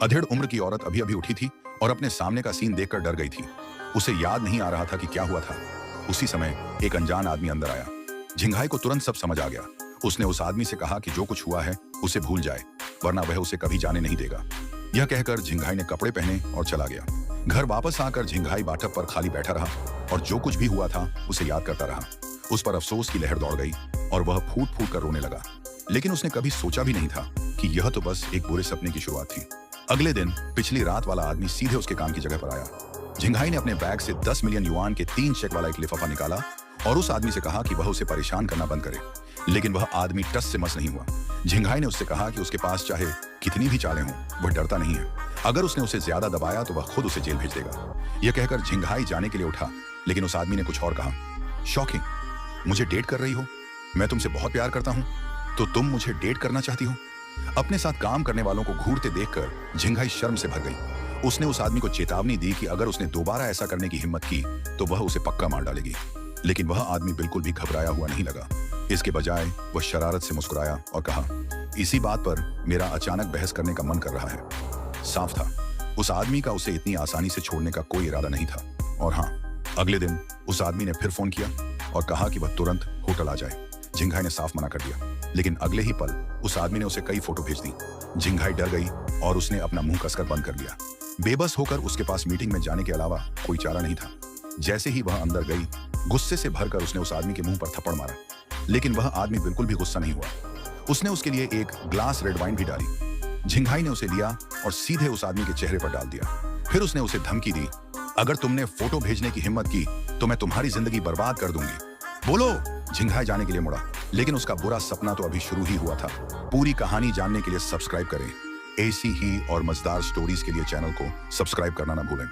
अधेड़ उम्र की औरत अभी अभी उठी थी और अपने सामने का सीन देखकर डर गई थी। उसे याद नहीं आ रहा था कि क्या हुआ था। उसी समय एक अनजान आदमी अंदर आया। झिंगाई को तुरंत सब समझ आ गया। उसने उस आदमी से कहा कि जो कुछ हुआ है उसे भूल जाए, वरना वह उसे कभी जाने नहीं देगा। यह कहकर झिंगाई ने कपड़े पहने और चला गया। घर वापस आकर झिंगाई बाटप पर खाली बैठा रहा और जो कुछ भी हुआ था उसे याद करता रहा। उस पर अफसोस की लहर दौड़ गई और वह फूट फूट कर रोने लगा। लेकिन उसने कभी सोचा भी नहीं था कि यह तो बस एक बुरे सपने की शुरुआत थी। अगले दिन पिछली रात वाला आदमी सीधे उसके काम की जगह पर आया। झिंगाई ने अपने बैग से 10 मिलियन युआन के 3 चेक वाला एक लिफाफा निकाला और उस आदमी से कहा कि वह उसे परेशान करना बंद करे। लेकिन वह आदमी टस से मस नहीं हुआ। झिंगाई ने उससे कहा कि उसके पास चाहे कितनी भी चालें हों, वह डरता नहीं है। अगर उसने उसे ज्यादा दबाया तो वह खुद उसे जेल भेज देगा। यह कहकर झिंगाई जाने के लिए उठा, लेकिन उस आदमी ने कुछ और कहा। शॉकिंग, मुझे डेट कर रही हो? मैं तुमसे बहुत प्यार करता हूं, तो तुम मुझे डेट करना चाहती हो? अपने साथ काम करने वालों को घूरते देखकर झिंगाई शर्म से भर गई। उसने उस आदमी को चेतावनी दी कि अगर उसने दोबारा ऐसा करने की हिम्मत की तो वह उसे पक्का मार डालेगी। लेकिन वह आदमी बिल्कुल भी घबराया हुआ नहीं लगा। इसके बजाय वह शरारत से मुस्कुराया और कहा, इसी बात पर मेरा अचानक बहस करने का मन कर रहा है। साफ था, उस आदमी का उसे इतनी आसानी से छोड़ने का कोई इरादा नहीं था। और हाँ, अगले दिन उस आदमी ने फिर फोन किया और कहा कि वह तुरंत होटल आ जाए। झिंगाई ने साफ मना कर दिया। लेकिन अगले ही पल उस आदमी ने उसे कई फोटो भेज दी। झिंगाई डर गई और उसने अपना मुंह कसकर बंद कर लिया। बेबस होकर उसके पास मीटिंग में जाने के अलावा कोई चारा नहीं था। जैसे ही वह अंदर गई, गुस्से से भरकर उसने उस आदमी के मुंह पर थप्पड़ मारा। लेकिन वह आदमी बिल्कुल भी गुस्सा नहीं हुआ। उसने उसके लिए एक ग्लास रेड वाइन भी डाली। झिंगाई ने उसे लिया और सीधे उस आदमी के चेहरे पर डाल दिया। फिर उसने उसे धमकी दी, अगर तुमने फोटो भेजने की हिम्मत की तो मैं तुम्हारी जिंदगी बर्बाद कर दूंगी। बोलो। झिंगाई जाने के लिए मुड़ा, लेकिन उसका बुरा सपना तो अभी शुरू ही हुआ था। पूरी कहानी जानने के लिए सब्सक्राइब करें। ऐसी ही और मजेदार स्टोरीज के लिए चैनल को सब्सक्राइब करना ना भूलें।